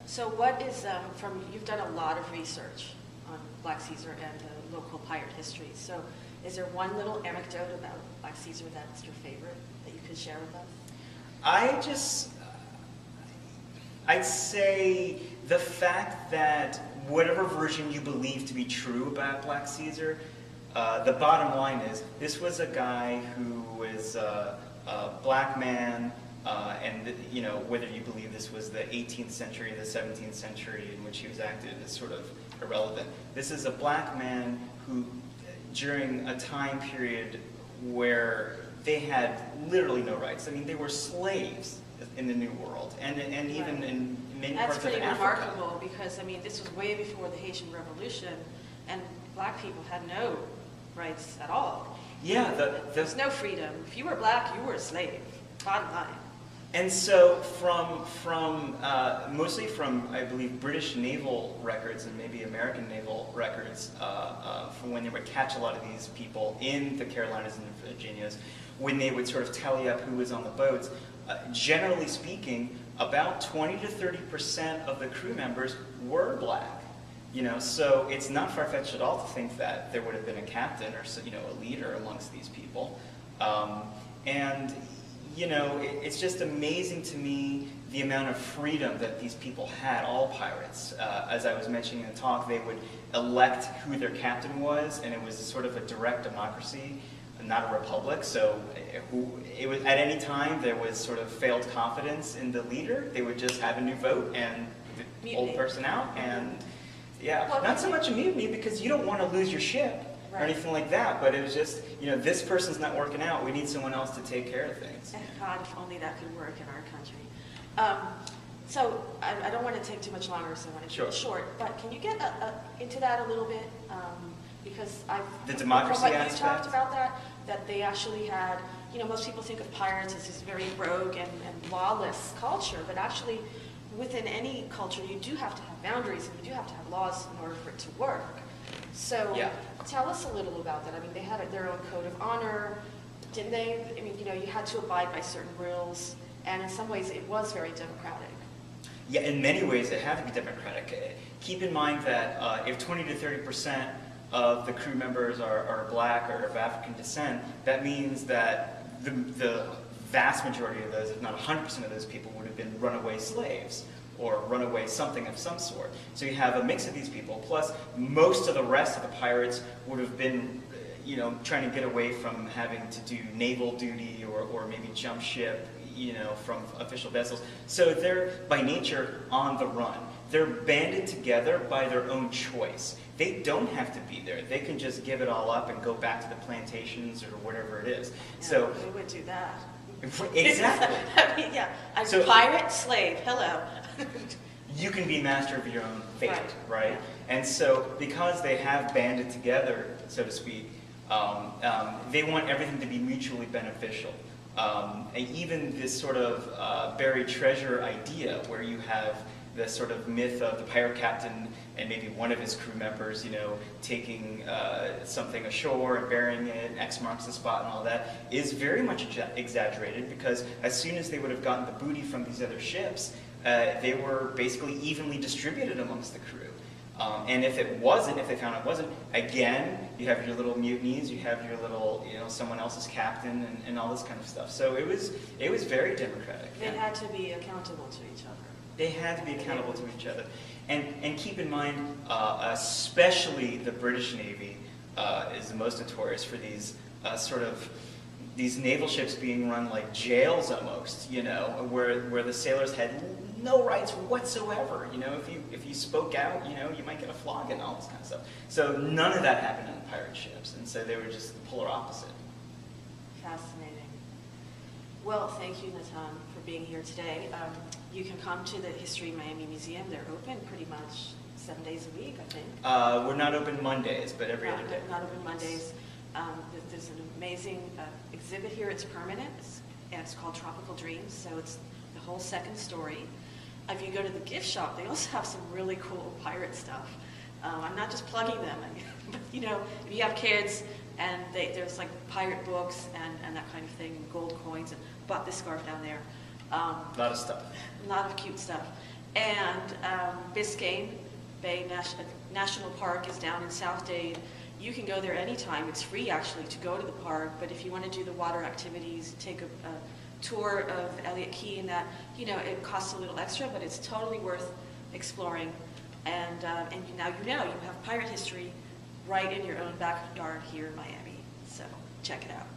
So what is, you've done a lot of research on Black Ceasar and the local pirate history. So is there one little anecdote about Black Ceasar that's your favorite that you could share with us? I'd say the fact that whatever version you believe to be true about Black Ceasar, the bottom line is this was a guy who was a black man, and whether you believe this was the 18th century, the 17th century in which he was active is sort of irrelevant. This is a black man who, during a time period where they had literally no rights. I mean, they were slaves in the New World, and even Right. in many That's parts of pretty Africa. remarkable because, I mean, this was way before the Haitian Revolution, and black people had no rights at all. Yeah, There's no freedom. If you were black, you were a slave, bottom line. And so mostly from, I believe, British naval records and maybe American naval records, from when they would catch a lot of these people in the Carolinas and the Virginias, when they would sort of tally up who was on the boats, generally speaking, about 20 to 30% of the crew members were black. So it's not far-fetched at all to think that there would have been a captain or a leader amongst these people. It's just amazing to me the amount of freedom that these people had, all pirates. As I was mentioning in the talk, they would elect who their captain was, and it was sort of a direct democracy, not a republic. So at any time there was sort of failed confidence in the leader, they would just have a new vote and the old person out. And yeah, not so much a mutiny because you don't want to lose your ship. Right. Or anything like that, but it was just, this person's not working out, we need someone else to take care of things. God, if only that could work in our country. So I don't want to take too much longer, so I want to keep it short, but can you get into that a little bit? Because the democracy from what aspect? you talked about that they actually had, most people think of pirates as this very rogue and lawless culture, but actually within any culture you do have to have boundaries and you do have to have laws in order for it to work. So tell us a little about that. I mean, they had their own code of honor, didn't they? I mean, you had to abide by certain rules, and in some ways it was very democratic. Yeah, in many ways it had to be democratic. Keep in mind that if 20 to 30% of the crew members are black or of African descent, that means that the vast majority of those, if not 100% of those people, would have been runaway slaves or runaway something of some sort. So you have a mix of these people, plus most of the rest of the pirates would have been, trying to get away from having to do naval duty or maybe jump ship, from official vessels. So they're, by nature, on the run. They're banded together by their own choice. They don't have to be there. They can just give it all up and go back to the plantations or whatever it is. Yeah, so we would do that. Exactly. I mean, yeah. I'm pirate, slave, hello. You can be master of your own fate, right? Yeah. And so because they have banded together, so to speak, they want everything to be mutually beneficial. And even this sort of buried treasure idea where you have the sort of myth of the pirate captain and maybe one of his crew members, taking something ashore and burying it, X marks the spot and all that, is very much exaggerated because as soon as they would have gotten the booty from these other ships, they were basically evenly distributed amongst the crew. And if they found it wasn't, again, you have your little mutinies, you have your little, someone else's captain and all this kind of stuff. So it was very democratic. They had to be accountable to each other. They had to be accountable to each other. And keep in mind, especially the British Navy is the most notorious for these these naval ships being run like jails almost, where the sailors had no rights whatsoever. If you spoke out, you might get a flog and all this kind of stuff. So none of that happened on the pirate ships, and so they were just the polar opposite. Fascinating. Well, thank you, Natan, for being here today. You can come to the History Miami Museum. They're open pretty much 7 days a week, I think. We're not open Mondays, but every other day. Not open Mondays. There's an amazing exhibit here. It's permanent. It's called Tropical Dreams, so it's the whole second story. If you go to the gift shop, they also have some really cool pirate stuff. I'm not just plugging them, but if you have kids and there's like pirate books and that kind of thing, and gold coins, and bought this scarf down there. A lot of stuff. A lot of cute stuff. And Biscayne Bay National Park is down in South Dade. You can go there anytime. It's free actually to go to the park, but if you want to do the water activities, take a tour of Elliott Key and that, you know, it costs a little extra, but it's totally worth exploring. And now you know you have pirate history right in your own backyard here in Miami. So check it out.